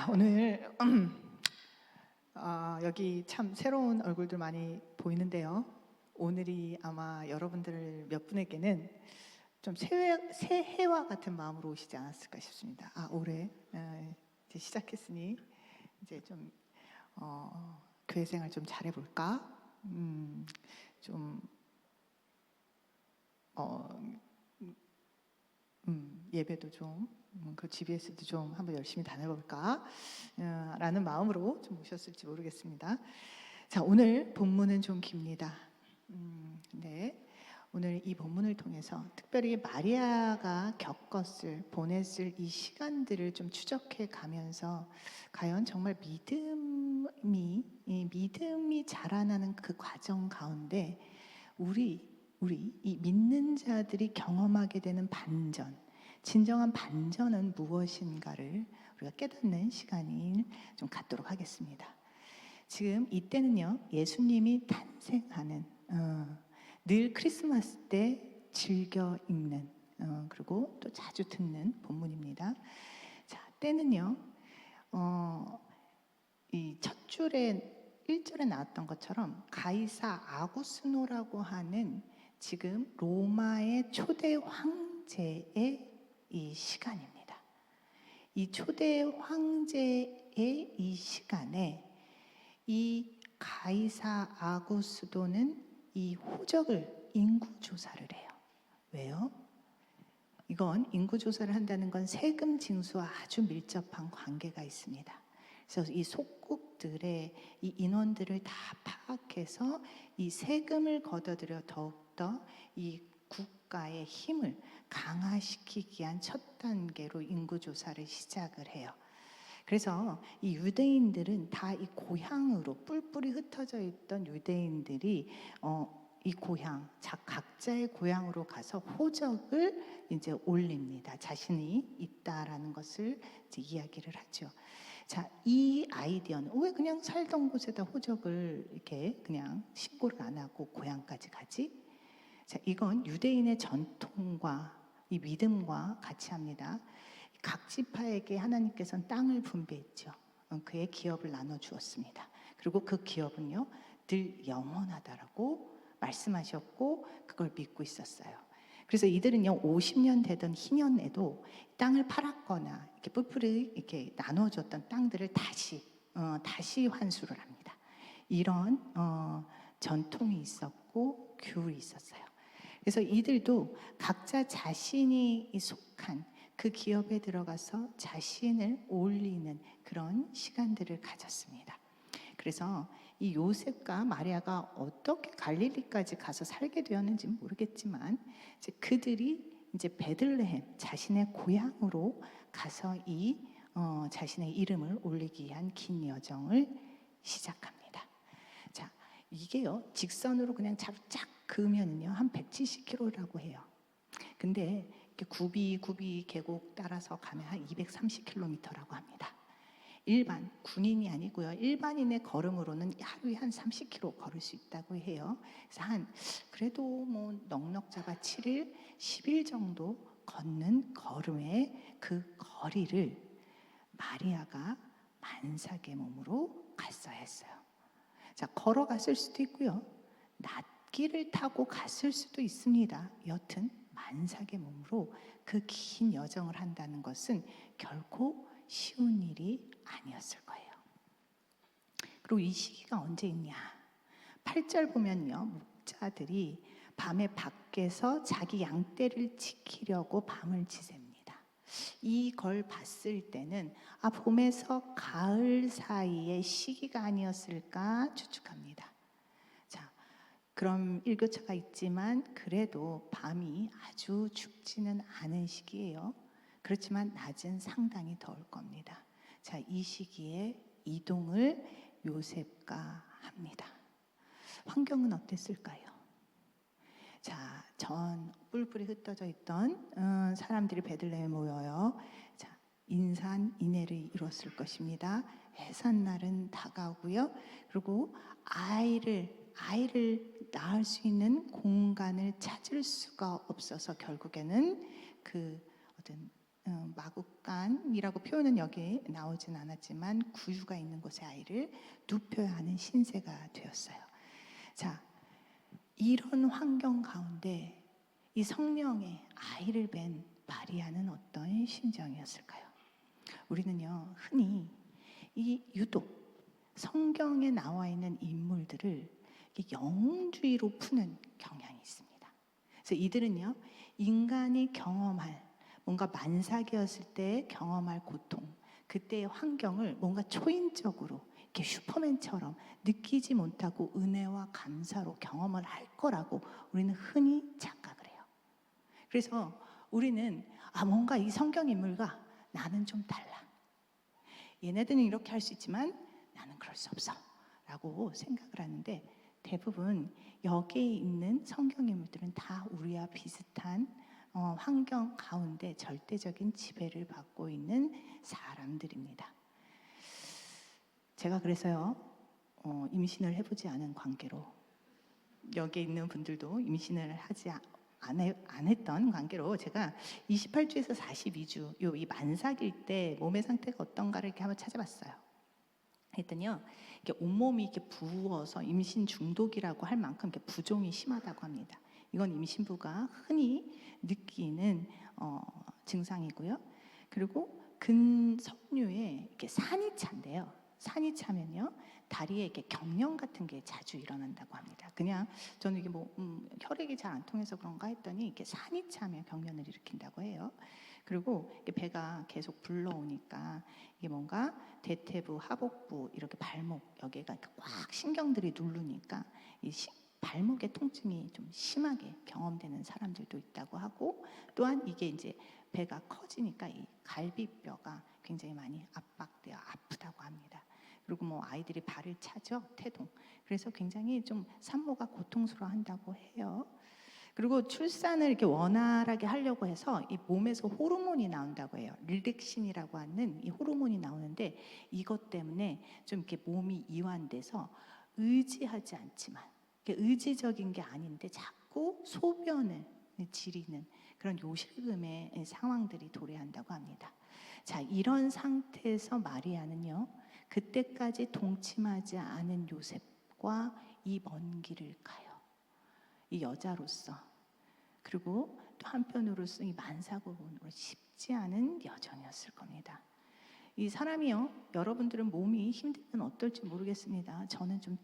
오늘 여기 참 새로운 얼굴들 많이 보이는데요. 오늘이 아마 여러분들 몇 분에게는 좀 새해와 같은 마음으로 오시지 않았을까 싶습니다. 올해 이제 시작했으니 이제 좀 교회 생활 좀 잘해볼까? 예배도 좀 그 GBS도 좀 한번 열심히 다녀볼까? 라는 마음으로 좀 오셨을지 모르겠습니다. 자, 오늘 본문은 좀 깁니다. 네, 오늘 이 본문을 통해서 특별히 마리아가 보냈을 이 시간들을 좀 추적해 가면서 과연 정말 믿음이 자라나는 그 과정 가운데 우리 이 믿는 자들이 경험하게 되는 반전, 진정한 반전은 무엇인가를 우리가 깨닫는 시간을 좀 갖도록 하겠습니다. 지금 이때는요, 예수님이 탄생하는 늘 크리스마스 때 즐겨 읽는 그리고 또 자주 듣는 본문입니다. 자, 때는요, 이 첫 줄에 1절에 나왔던 것처럼 가이사 아구스노라고 하는 지금 로마의 초대 황제의 이 시간입니다. 이 초대 황제의 이 시간에 이 가이사 아구스도는 이 호적을 인구조사를 해요. 왜요? 이건 인구조사를 한다는 건 세금 징수와 아주 밀접한 관계가 있습니다. 그래서 이 속국들의 이 인원들을 다 파악해서 이 세금을 걷어들여 더욱더 이 국가의 힘을 강화시키기 위한 첫 단계로 인구조사를 시작을 해요. 그래서 이 유대인들은 다 이 고향으로 뿔뿔이 흩어져 있던 유대인들이 이 고향, 각자의 고향으로 가서 호적을 이제 올립니다. 자신이 있다라는 것을 이제 이야기를 하죠. 자, 이 아이디어는 왜 그냥 살던 곳에다 호적을 이렇게 그냥 신고를 안 하고 고향까지 가지? 자, 이건 유대인의 전통과 이 믿음과 같이 합니다. 각 지파에게 하나님께서는 땅을 분배했죠. 그의 기업을 나눠 주었습니다. 그리고 그 기업은요, 늘 영원하다라고 말씀하셨고 그걸 믿고 있었어요. 그래서 이들은요, 50년 되던 희년에도 땅을 팔았거나 이렇게 뿔뿔이 이렇게 나눠줬던 땅들을 다시 환수를 합니다. 이런 전통이 있었고 규율이 있었어요. 그래서 이들도 각자 자신이 속한 그 기업에 들어가서 자신을 올리는 그런 시간들을 가졌습니다. 그래서 이 요셉과 마리아가 어떻게 갈릴리까지 가서 살게 되었는지 모르겠지만 이제 그들이 이제 베들레헴 자신의 고향으로 가서 자신의 이름을 올리기 위한 긴 여정을 시작합니다. 자, 이게요, 직선으로 그냥 쫙 그으면요 한 170km라고 해요. 근데 이렇게 굽이 계곡 따라서 가면 한 230km라고 합니다. 일반 군인이 아니고요, 일반인의 걸음으로는 하루에 한 30km 걸을 수 있다고 해요. 그래서 그래도 뭐 넉넉자가 7일, 10일 정도 걷는 걸음의 그 거리를 마리아가 만삭의 몸으로 갔어야 했어요. 자, 걸어갔을 수도 있고요, 낫기를 타고 갔을 수도 있습니다. 여튼 만삭의 몸으로 그 긴 여정을 한다는 것은 결코 쉬운 일이 아니었을 거예요. 그리고 이 시기가 언제 있냐? 8절 보면요, 목자들이 밤에 밖에서 자기 양떼를 지키려고 밤을 지셉니다. 이걸 봤을 때는 봄에서 가을 사이의 시기가 아니었을까 추측합니다. 자, 그럼 일교차가 있지만 그래도 밤이 아주 춥지는 않은 시기예요. 그렇지만 낮은 상당히 더울 겁니다. 자, 이 시기에 이동을 요셉과 합니다. 환경은 어땠을까요? 자, 전 뿔뿔이 흩어져 있던 사람들이 베들레헴에 모여요. 자, 인산인해를 이뤘을 것입니다. 해산날은 다가오고요. 그리고 아이를 낳을 수 있는 공간을 찾을 수가 없어서 결국에는 그 어떤 마구간이라고 표현은 여기 나오진 않았지만 구유가 있는 곳에 아이를 눕혀야 하는 신세가 되었어요. 자, 이런 환경 가운데 이 성령의 아이를 뵌 마리아는 어떤 심정이었을까요? 우리는요, 흔히 이 유독 성경에 나와 있는 인물들을 영웅주의로 푸는 경향이 있습니다. 그래서 이들은요, 인간이 경험할 뭔가 만삭이었을 때 경험할 고통, 그때의 환경을 뭔가 초인적으로 이렇게 슈퍼맨처럼 느끼지 못하고 은혜와 감사로 경험을 할 거라고 우리는 흔히 착각을 해요. 그래서 우리는 뭔가 이 성경 인물과 나는 좀 달라. 얘네들은 이렇게 할 수 있지만 나는 그럴 수 없어 라고 생각을 하는데, 대부분 여기에 있는 성경 인물들은 다 우리와 비슷한 환경 가운데 절대적인 지배를 받고 있는 사람들입니다. 제가 그래서요, 임신을 해보지 않은 관계로, 여기에 있는 분들도 임신을 하지 안 했던 관계로 제가 28주에서 42주 이 만삭일 때 몸의 상태가 어떤가를 이렇게 한번 찾아봤어요. 했더니요, 이렇게 온몸이 이렇게 부어서 임신 중독이라고 할 만큼 이렇게 부종이 심하다고 합니다. 이건 임신부가 흔히 느끼는 증상이고요. 그리고 근섬유에 이렇게 산이 찬데요. 산이 차면요, 다리에 이렇게 경련 같은 게 자주 일어난다고 합니다. 그냥 저는 이게 혈액이 잘 안 통해서 그런가 했더니 이렇게 산이 차면 경련을 일으킨다고 해요. 그리고 배가 계속 불러오니까 이게 뭔가 대퇴부, 하복부, 이렇게 발목 여기가 꽉 신경들이 누르니까 이 발목의 통증이 좀 심하게 경험되는 사람들도 있다고 하고, 또한 이게 이제 배가 커지니까 이 갈비뼈가 굉장히 많이 압박되어 아프다고 합니다. 그리고 아이들이 발을 차죠, 태동. 그래서 굉장히 좀 산모가 고통스러워한다고 해요. 그리고 출산을 이렇게 원활하게 하려고 해서 이 몸에서 호르몬이 나온다고 해요. 릴렉신이라고 하는 이 호르몬이 나오는데, 이것 때문에 좀 이렇게 몸이 이완돼서 의지하지 않지만, 의지적인 게 아닌데 자꾸 소변을 지리는 그런 요실금의 상황들이 도래한다고 합니다. 자, 이런 상태에서 마리아는요, 그때까지 동침하지 않은 요셉과 이 먼 길을 가요. 이 여자로서, 그리고 또 한편으로서 이 만사고문으로 쉽지 않은 여정이었을 겁니다. 이 사람이요, 여러분들은 몸이 힘들면 어떨지 모르겠습니다. 저는 좀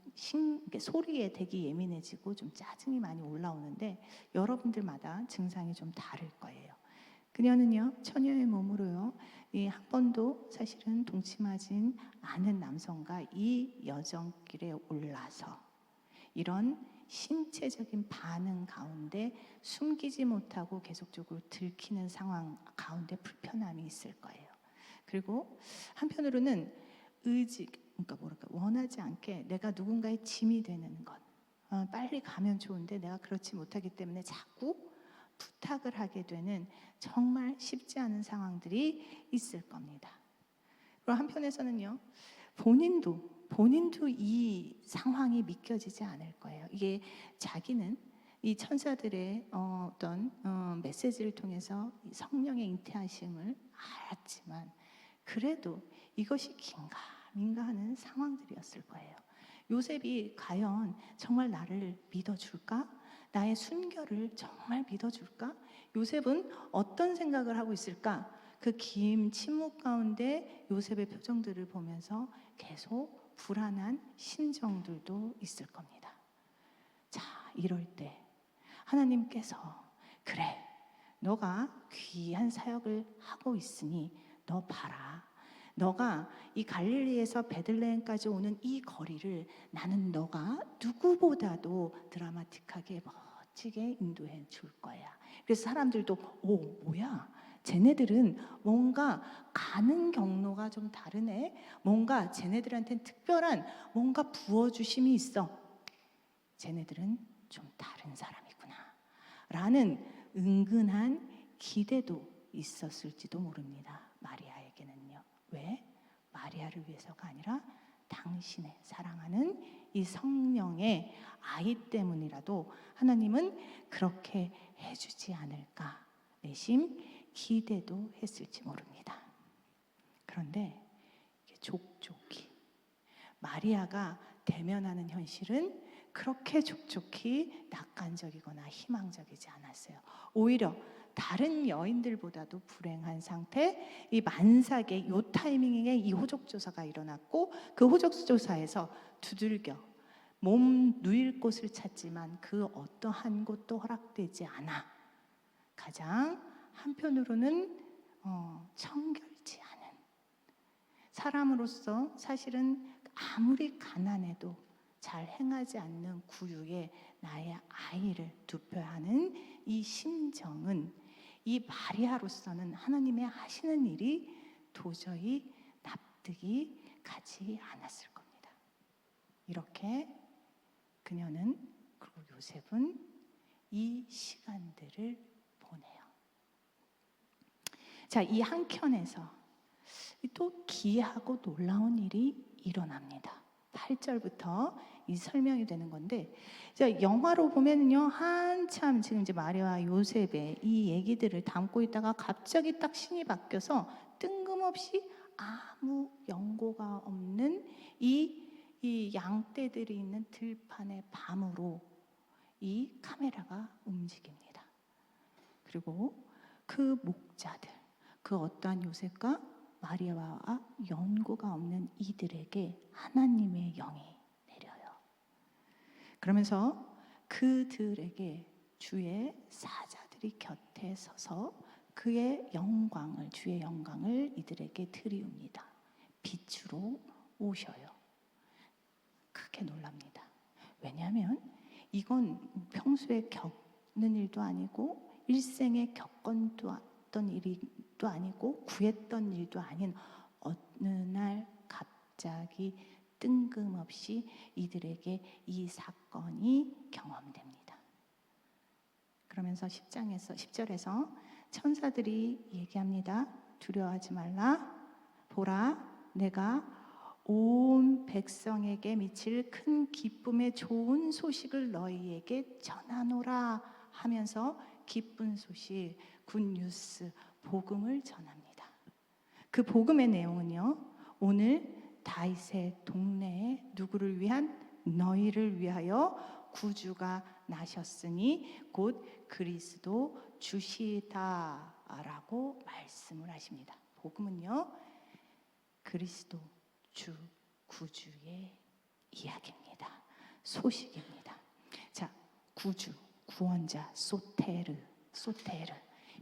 소리에 되게 예민해지고 좀 짜증이 많이 올라오는데, 여러분들마다 증상이 좀 다를 거예요. 그녀는요, 처녀의 몸으로요, 이 한 번도 사실은 동침하진 않은 남성과 이 여정길에 올라서 이런 신체적인 반응 가운데 숨기지 못하고 계속적으로 들키는 상황 가운데 불편함이 있을 거예요. 그리고 한편으로는 원하지 않게 내가 누군가의 짐이 되는 것, 빨리 가면 좋은데 내가 그렇지 못하기 때문에 자꾸 부탁을 하게 되는 정말 쉽지 않은 상황들이 있을 겁니다. 그리고 한편에서는요, 본인도 이 상황이 믿겨지지 않을 거예요. 이게 자기는 이 천사들의 어떤 메시지를 통해서 성령의 잉태하심을 알았지만, 그래도 이것이 긴가민가 하는 상황들이었을 거예요. 요셉이 과연 정말 나를 믿어줄까? 나의 순결을 정말 믿어줄까? 요셉은 어떤 생각을 하고 있을까? 그 긴 침묵 가운데 요셉의 표정들을 보면서 계속 불안한 심정들도 있을 겁니다. 자, 이럴 때 하나님께서, 그래, 너가 귀한 사역을 하고 있으니 너 봐라. 너가 이 갈릴리에서 베들레헴까지 오는 이 거리를 나는 너가 누구보다도 드라마틱하게 멋지게 인도해 줄 거야. 그래서 사람들도 뭐야? 쟤네들은 뭔가 가는 경로가 좀 다르네. 뭔가 쟤네들한테는 특별한 뭔가 부어주심이 있어. 쟤네들은 좀 다른 사람이구나 라는 은근한 기대도 있었을지도 모릅니다. 마리아에게는요. 왜? 마리아를 위해서가 아니라 당신의 사랑하는 이 성령의 아이 때문이라도 하나님은 그렇게 해주지 않을까 내심 기대도 했을지 모릅니다. 그런데 족족히 마리아가 대면하는 현실은 그렇게 족족히 낙관적이거나 희망적이지 않았어요. 오히려 다른 여인들보다도 불행한 상태, 이 만삭의 요 타이밍에 이 호적조사가 일어났고 그 호적조사에서 두들겨 몸 누일 곳을 찾지만 그 어떠한 곳도 허락되지 않아 가장 한편으로는 청결치 않은 사람으로서 사실은 아무리 가난해도 잘 행하지 않는 구유에 나의 아이를 두어야 하는 이 심정은 이 마리아로서는 하나님의 하시는 일이 도저히 납득이 가지 않았을 겁니다. 이렇게 그녀는 그리고 요셉은 이 시간들을 보내요. 자, 이 한켠에서 또 기이하고 놀라운 일이 일어납니다. 8절부터 이 설명이 되는 건데, 영화로 보면요 한참 지금 이제 마리아와 요셉의 이 얘기들을 담고 있다가 갑자기 딱 신이 바뀌어서 뜬금없이 아무 연고가 없는 이 양떼들이 있는 들판의 밤으로 이 카메라가 움직입니다. 그리고 그 목자들, 그 어떠한 요셉과 마리아와 연고가 없는 이들에게 하나님의 영이 내려요. 그러면서 그들에게 주의 사자들이 곁에 서서 그의 영광을, 주의 영광을 이들에게 드리웁니다. 빛으로 오셔요. 크게 놀랍니다. 왜냐하면 이건 평소에 겪는 일도 아니고 일생에 겪었던 일도 아니고 구했던 일도 아닌 어느 날 갑자기 뜬금없이 이들에게 이 사건이 경험됩니다. 그러면서 10절에서 천사들이 얘기합니다. 두려워하지 말라. 보라, 내가 온 백성에게 미칠 큰 기쁨의 좋은 소식을 너희에게 전하노라 하면서 기쁜 소식, 굿뉴스, 복음을 전합니다. 그 복음의 내용은요, 오늘 다윗의 동네에 누구를 위한? 너희를 위하여 구주가 나셨으니 곧 그리스도 주시다라고 말씀을 하십니다. 복음은요, 그리스도 주 구주의 이야기입니다. 소식입니다. 자, 구주, 구원자, 소테르.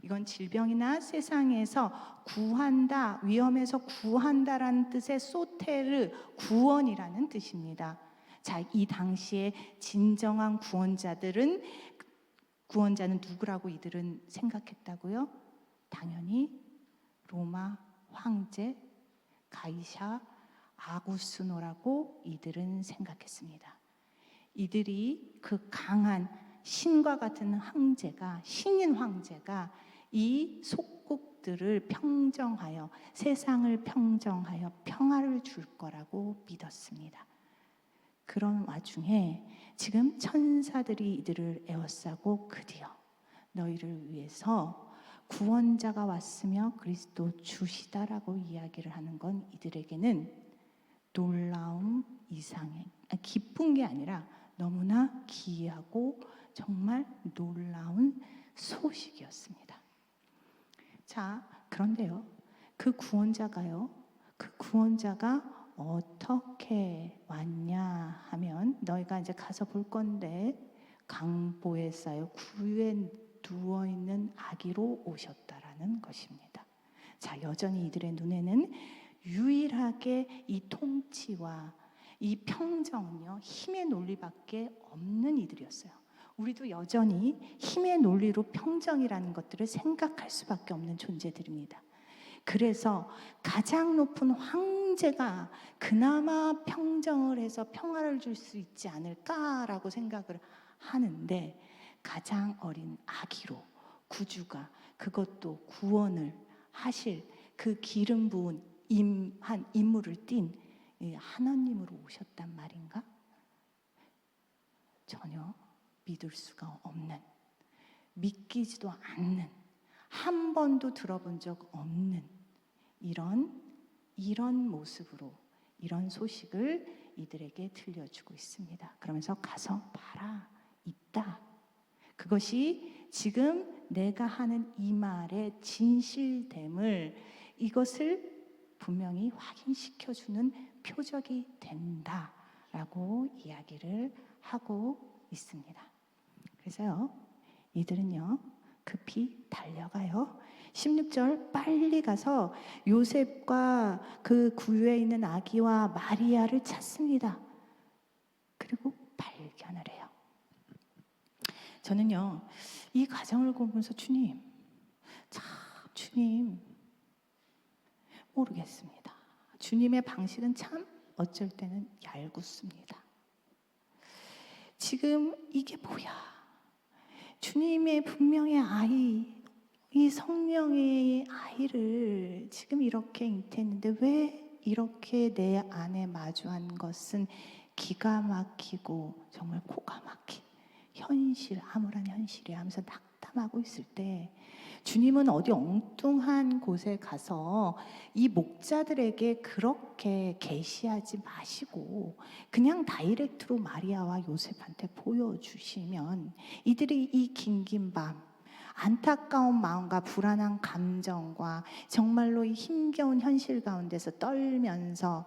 이건 질병이나 세상에서 구한다, 위험에서 구한다라는 뜻의 소테르, 구원이라는 뜻입니다. 자, 이 당시에 진정한 구원자는 누구라고 이들은 생각했다고요? 당연히 로마 황제 가이사 아구스노라고 이들은 생각했습니다. 이들이 그 강한 신과 같은 황제가, 신인 황제가 이 속국들을 평정하여, 세상을 평정하여 평화를 줄 거라고 믿었습니다. 그런 와중에 지금 천사들이 이들을 에워싸고 드디어 너희를 위해서 구원자가 왔으며 그리스도 주시다라고 이야기를 하는 건 이들에게는 놀라움 이상의, 기쁜 게 아니라 너무나 기이하고 정말 놀라운 소식이었습니다. 자, 그런데요, 그 구원자가 어떻게 왔냐 하면, 너희가 이제 가서 볼 건데, 강보에 쌓여 구유에 누워있는 아기로 오셨다라는 것입니다. 자, 여전히 이들의 눈에는 유일하게 이 통치와 이 평정은요, 힘의 논리밖에 없는 이들이었어요. 우리도 여전히 힘의 논리로 평정이라는 것들을 생각할 수밖에 없는 존재들입니다. 그래서 가장 높은 황제가 그나마 평정을 해서 평화를 줄 수 있지 않을까라고 생각을 하는데, 가장 어린 아기로 구주가, 그것도 구원을 하실 그 기름 부은 한 인물을 띤 하나님으로 오셨단 말인가? 전혀 믿을 수가 없는, 믿기지도 않는 한 번도 들어본 적 없는 이런 모습으로 이런 소식을 이들에게 들려주고 있습니다. 그러면서 가서 봐라, 있다. 그것이 지금 내가 하는 이 말의 진실됨을, 이것을 분명히 확인시켜주는 표적이 된다라고 이야기를 하고 있습니다. 그래서요, 이들은요 급히 달려가요. 16절, 빨리 가서 요셉과 그 구유에 있는 아기와 마리아를 찾습니다. 그리고 발견을 해요. 저는요 이 과정을 보면서 주님 모르겠습니다. 주님의 방식은 참 어쩔 때는 얄궂습니다. 지금 이게 뭐야? 주님의 분명히 아이, 이 성령의 아이를 지금 이렇게 잉태했는데 왜 이렇게 내 안에 마주한 것은 기가 막히고 정말 코가 막힌 현실, 암울한 현실이 하면서 낙담하고 있을 때, 주님은 어디 엉뚱한 곳에 가서 이 목자들에게 그렇게 계시하지 마시고 그냥 다이렉트로 마리아와 요셉한테 보여주시면 이들이 이 긴긴 밤 안타까운 마음과 불안한 감정과 정말로 이 힘겨운 현실 가운데서 떨면서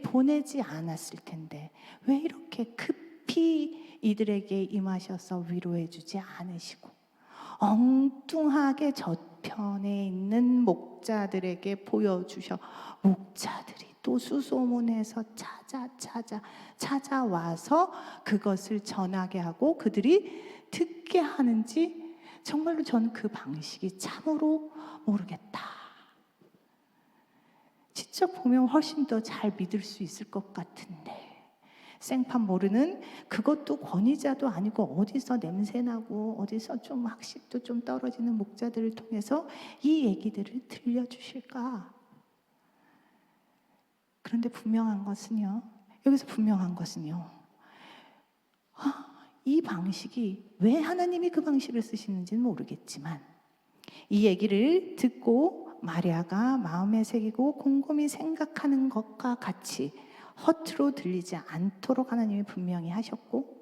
보내지 않았을 텐데 왜 이렇게 급히 이들에게 임하셔서 위로해 주지 않으시고 엉뚱하게 저편에 있는 목자들에게 보여주셔 목자들이 또 수소문해서 찾아와서 그것을 전하게 하고 그들이 듣게 하는지 정말로 저는 그 방식이 참으로 모르겠다. 직접 보면 훨씬 더 잘 믿을 수 있을 것 같은데 생판 모르는, 그것도 권위자도 아니고 어디서 냄새나고 어디서 좀 학식도 좀 떨어지는 목자들을 통해서 이 얘기들을 들려주실까? 그런데 여기서 분명한 것은요, 이 방식이 왜 하나님이 그 방식을 쓰시는지는 모르겠지만 이 얘기를 듣고 마리아가 마음에 새기고 곰곰이 생각하는 것과 같이 허투루 들리지 않도록 하나님이 분명히 하셨고,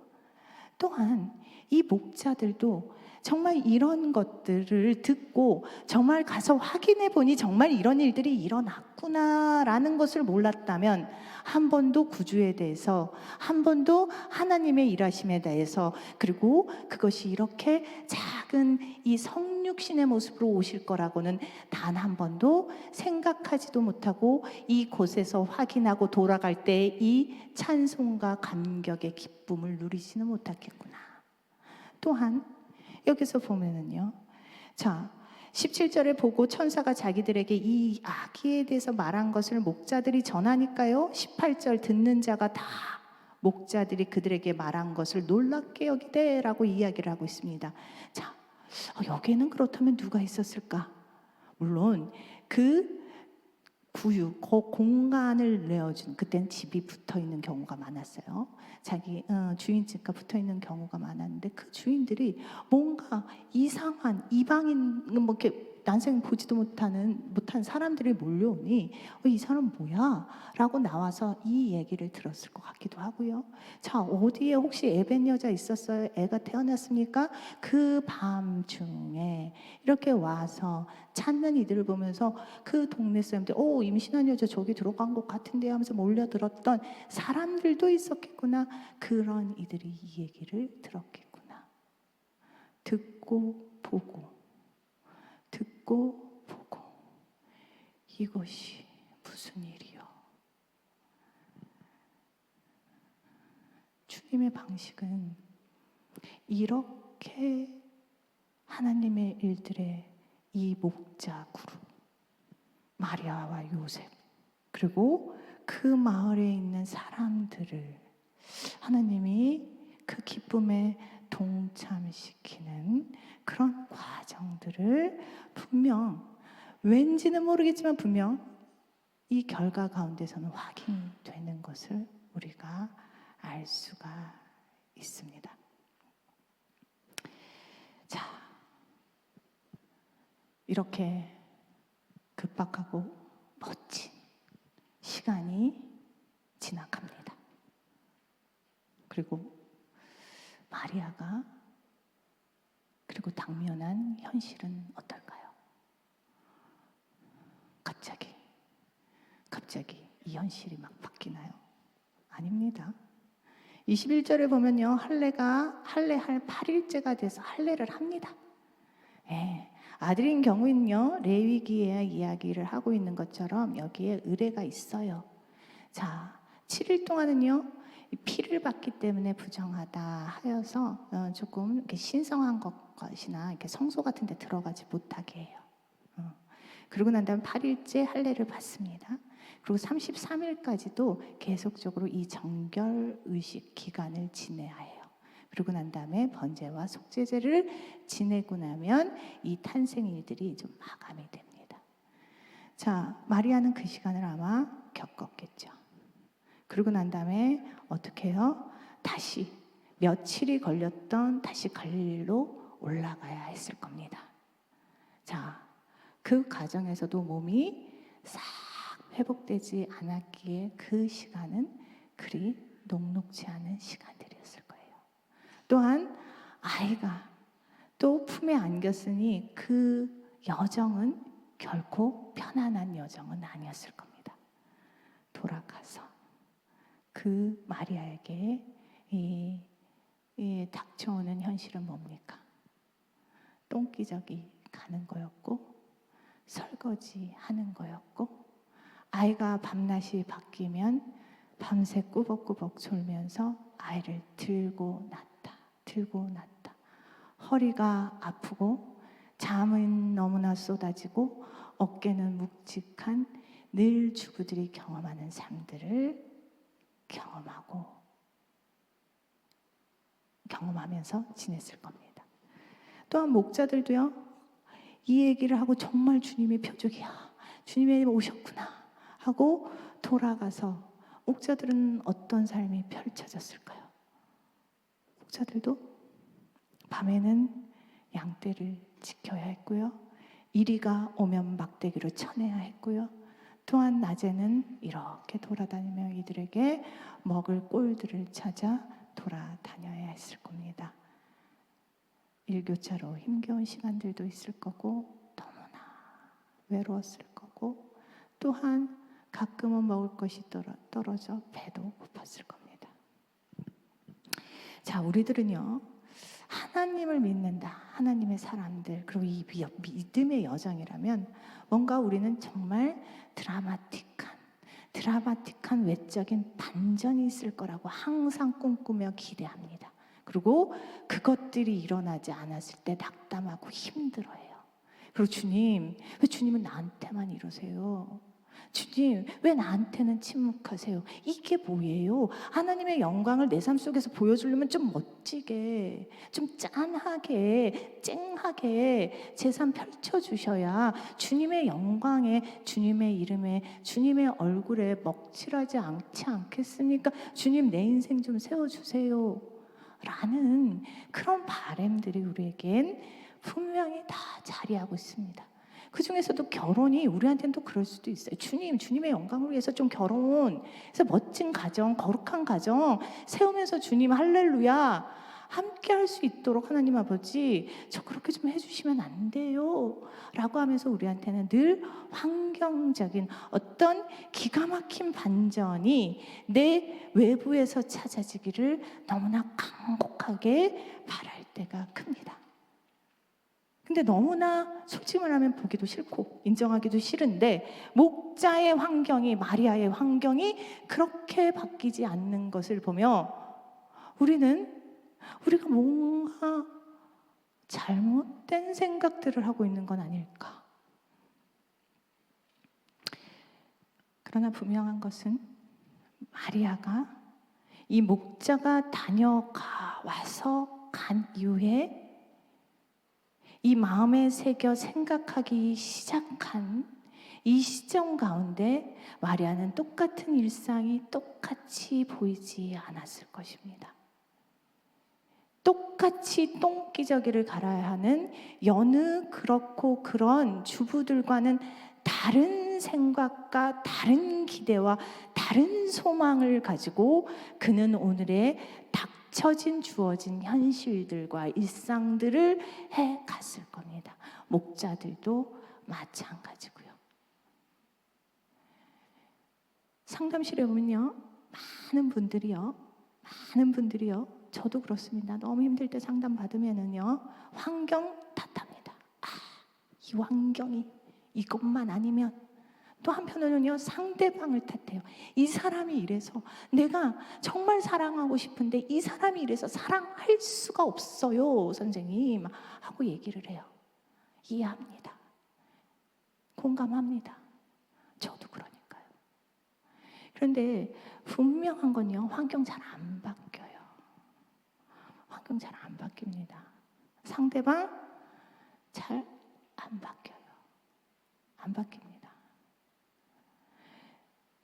또한 이 목자들도 정말 이런 것들을 듣고 정말 가서 확인해 보니 정말 이런 일들이 일어났구나라는 것을 몰랐다면 한 번도 구주에 대해서, 한 번도 하나님의 일하심에 대해서, 그리고 그것이 이렇게 작은 이 성육신의 모습으로 오실 거라고는 단 한 번도 생각하지도 못하고 이곳에서 확인하고 돌아갈 때 이 찬송과 감격의 기쁨을 누리지는 못하겠구나. 또한 여기서 보면은요, 자 17절에 보고 천사가 자기들에게 이 아기에 대해서 말한 것을 목자들이 전하니까요, 18절 듣는 자가 다 목자들이 그들에게 말한 것을 놀랍게 여기되라고 이야기를 하고 있습니다. 자, 여기에는 그렇다면 누가 있었을까? 물론 그 공간을 내어준, 그때는 집이 붙어있는 경우가 많았어요. 자기 주인집과 붙어있는 경우가 많았는데 그 주인들이 뭔가 이상한 이방인, 뭐 이렇게 난생 보지도 못한 사람들이 몰려오니 이 사람 뭐야? 라고 나와서 이 얘기를 들었을 것 같기도 하고요. 자, 어디에 혹시 애벤 여자 있었어요? 애가 태어났습니까? 그 밤중에 이렇게 와서 찾는 이들을 보면서 그 동네 사람들 임신한 여자 저기 들어간 것 같은데 하면서 몰려들었던 사람들도 있었겠구나. 그런 이들이 이 얘기를 들었겠구나. 듣고 보고 이것이 무슨 일이요? 주님의 방식은 이렇게 하나님의 일들에 이 목자 그룹 마리아와 요셉 그리고 그 마을에 있는 사람들을 하나님이 그 기쁨에 동참시키는 그런 과정들을 분명, 왠지는 모르겠지만 분명 이 결과 가운데서는 확인되는 것을 우리가 알 수가 있습니다. 자, 이렇게 급박하고 멋진 시간이 지나갑니다. 그리고 마리아가 그리고 당면한 현실은 어떨까요? 갑자기 이 현실이 막 바뀌나요? 아닙니다. 21절에 보면요, 할례할 8일째가 돼서 할례를 합니다. 예, 아들인 경우는요, 레위기의 이야기를 하고 있는 것처럼 여기에 의례가 있어요. 자, 7일 동안은요, 피를 받기 때문에 부정하다 하여서 조금 이렇게 신성한 것이나 이렇게 성소 같은 데 들어가지 못하게 해요. 그러고 난 다음 8일째 할례를 받습니다. 그리고 33일까지도 계속적으로 이 정결 의식 기간을 지내야 해요. 그러고 난 다음에 번제와 속죄제를 지내고 나면 이 탄생일들이 좀 마감이 됩니다. 자, 마리아는 그 시간을 아마 겪었겠죠. 그러고 난 다음에 어떻게 해요? 다시 며칠이 걸렸던 다시 갈릴리로 올라가야 했을 겁니다. 자, 그 과정에서도 몸이 싹 회복되지 않았기에 그 시간은 그리 녹록지 않은 시간들이었을 거예요. 또한 아이가 또 품에 안겼으니 그 여정은 결코 편안한 여정은 아니었을 겁니다. 돌아가서 그 마리아에게 이 닥쳐오는 현실은 뭡니까? 똥기저귀 가는 거였고, 설거지 하는 거였고, 아이가 밤낮이 바뀌면 밤새 꾸벅꾸벅 졸면서 아이를 들고 놨다. 허리가 아프고 잠은 너무나 쏟아지고 어깨는 묵직한 늘 주부들이 경험하는 삶들을 경험하면서 지냈을 겁니다. 또한 목자들도요, 이 얘기를 하고 정말 주님의 표적이야, 주님이 오셨구나 하고 돌아가서 목자들은 어떤 삶이 펼쳐졌을까요? 목자들도 밤에는 양떼를 지켜야 했고요, 이리가 오면 막대기로 쳐내야 했고요, 또한 낮에는 이렇게 돌아다니며 이들에게 먹을 꼴들을 찾아 돌아다녀야 했을 겁니다. 일교차로 힘겨운 시간들도 있을 거고, 너무나 외로웠을 거고, 또한 가끔은 먹을 것이 떨어져 배도 고팠을 겁니다. 자, 우리들은요, 하나님을 믿는다, 하나님의 사람들, 그리고 이 믿음의 여정이라면 뭔가 우리는 정말 드라마틱한 외적인 반전이 있을 거라고 항상 꿈꾸며 기대합니다. 그리고 그것들이 일어나지 않았을 때 낙담하고 힘들어해요. 그리고 주님, 왜 주님은 나한테만 이러세요? 주님, 왜 나한테는 침묵하세요? 이게 뭐예요? 하나님의 영광을 내 삶 속에서 보여주려면 좀 멋지게, 좀 짠하게, 쨍하게 제 삶 펼쳐주셔야 주님의 영광에, 주님의 이름에, 주님의 얼굴에 먹칠하지 않겠습니까? 주님, 내 인생 좀 세워주세요 라는 그런 바람들이 우리에겐 분명히 다 자리하고 있습니다. 그 중에서도 결혼이 우리한테는 또 그럴 수도 있어요. 주님의 영광을 위해서 좀 그래서 멋진 가정, 거룩한 가정 세우면서 주님 할렐루야 함께 할 수 있도록 하나님 아버지 저 그렇게 좀 해주시면 안 돼요 라고 하면서 우리한테는 늘 환경적인 어떤 기가 막힌 반전이 내 외부에서 찾아지기를 너무나 간곡하게 바랄 때가 큽니다. 근데 너무나 솔직히 말하면 보기도 싫고 인정하기도 싫은데, 목자의 환경이, 마리아의 환경이 그렇게 바뀌지 않는 것을 보며 우리가 뭔가 잘못된 생각들을 하고 있는 건 아닐까. 그러나 분명한 것은 마리아가 이 목자가 간 이후에 이 마음에 새겨 생각하기 시작한 이 시점 가운데 마리아는 똑같은 일상이 똑같이 보이지 않았을 것입니다. 똑같이 똥기저귀를 갈아야 하는 여느 그렇고 그런 주부들과는 다른 생각과 다른 기대와 다른 소망을 가지고 그는 오늘의 닥쳐진 주어진 현실들과 일상들을 해 갔을 겁니다. 목자들도 마찬가지고요. 상담실에 보면요, 많은 분들이요, 저도 그렇습니다. 너무 힘들 때 상담 받으면은요, 환경 탓합니다. 이 환경이 이것만 아니면, 또 한편으로는요, 상대방을 탓해요. 이 사람이 이래서 내가 정말 사랑하고 싶은데 이 사람이 이래서 사랑할 수가 없어요, 선생님 하고 얘기를 해요. 이해합니다. 공감합니다. 저도 그러니까요. 그런데 분명한 건요, 환경 잘 안 바뀌어요. 환경 잘 안 바뀝니다. 상대방 잘 안 바뀌어요. 안 바뀝니다.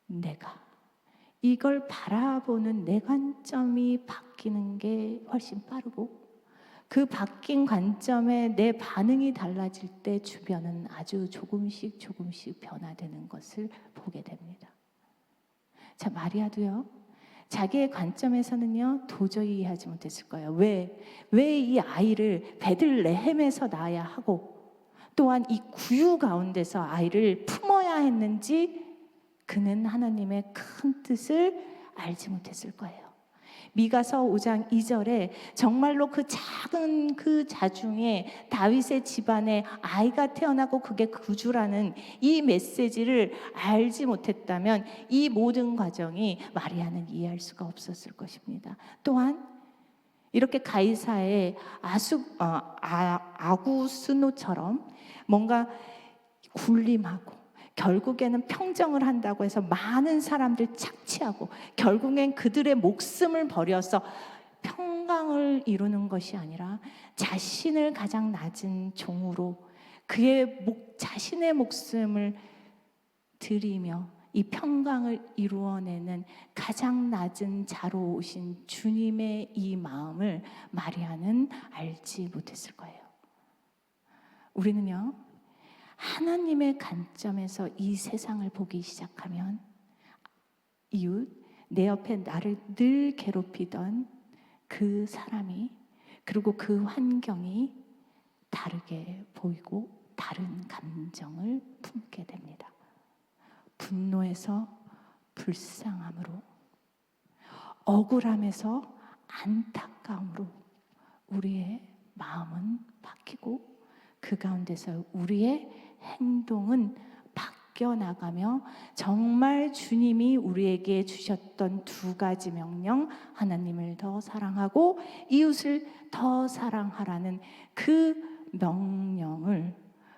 내가 이걸 바라보는 내 관점이 바뀌는 게 훨씬 빠르고, 그 바뀐 관점에 내 반응이 달라질 때 주변은 아주 조금씩 변화되는 것을 보게 됩니다. 자, 마리아도요, 자기의 관점에서는요, 도저히 이해하지 못했을 거예요. 왜 이 아이를 베들레헴에서 낳아야 하고, 또한 이 구유 가운데서 아이를 품어야 했는지 그는 하나님의 큰 뜻을 알지 못했을 거예요. 미가서 5장 2절에 정말로 그 작은 그 자중에 다윗의 집안에 아이가 태어나고 그게 구주라는 이 메시지를 알지 못했다면 이 모든 과정이 마리아는 이해할 수가 없었을 것입니다. 또한 이렇게 가이사의 아구스노처럼 뭔가 군림하고 결국에는 평정을 한다고 해서 많은 사람들 착취하고 결국엔 그들의 목숨을 버려서 평강을 이루는 것이 아니라 자신을 가장 낮은 종으로 자신의 목숨을 드리며 이 평강을 이루어내는 가장 낮은 자로 오신 주님의 이 마음을 마리아는 알지 못했을 거예요. 우리는요, 하나님의 관점에서 이 세상을 보기 시작하면 이웃, 내 옆에 나를 늘 괴롭히던 그 사람이, 그리고 그 환경이 다르게 보이고 다른 감정을 품게 됩니다. 분노에서 불쌍함으로, 억울함에서 안타까움으로 우리의 마음은 바뀌고 그 가운데서 우리의 행동은 바뀌어 나가며 정말 주님이 우리에게 주셨던 두 가지 명령, 하나님을 더 사랑하고 이웃을 더 사랑하라는 그 명령을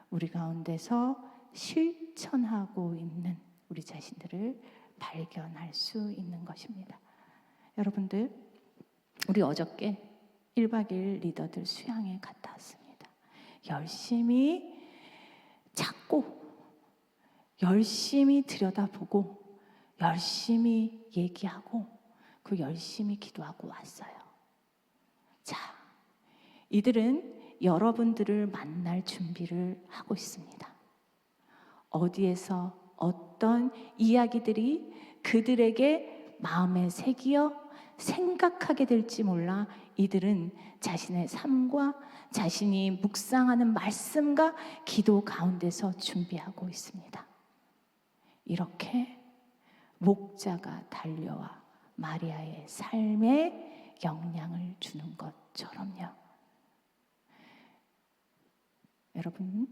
우리 가운데서 실천하고 있는 우리 자신들을 발견할 수 있는 것입니다. 여러분들, 우리 어저께 1박 2일 리더들 수양에 갔다 왔습니다. 열심히 찾고 열심히 들여다보고 열심히 얘기하고 그 열심히 기도하고 왔어요. 자, 이들은 여러분들을 만날 준비를 하고 있습니다. 어디에서 어떤 이야기들이 그들에게 마음에 새기어 생각하게 될지 몰라 이들은 자신의 삶과 자신이 묵상하는 말씀과 기도 가운데서 준비하고 있습니다. 이렇게 목자가 달려와 마리아의 삶에 영향을 주는 것처럼요. 여러분,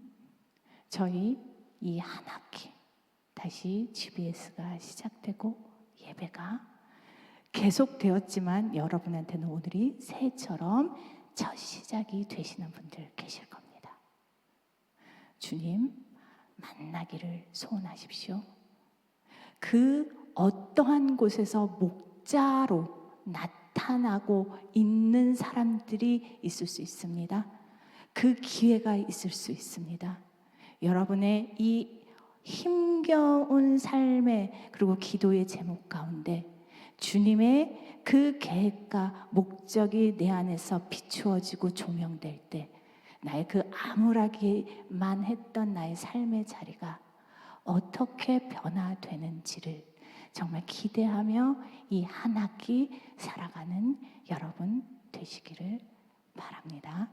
저희 이 한 학기 다시 GBS가 시작되고 예배가 계속되었지만 여러분한테는 오늘이 새해처럼 첫 시작이 되시는 분들 계실 겁니다. 주님 만나기를 소원하십시오. 그 어떠한 곳에서 목자로 나타나고 있는 사람들이 있을 수 있습니다. 그 기회가 있을 수 있습니다. 여러분의 이 힘겨운 삶의 그리고 기도의 제목 가운데 주님의 그 계획과 목적이 내 안에서 비추어지고 조명될 때 나의 그 암울하기만 했던 나의 삶의 자리가 어떻게 변화되는지를 정말 기대하며 이 한 학기 살아가는 여러분 되시기를 바랍니다.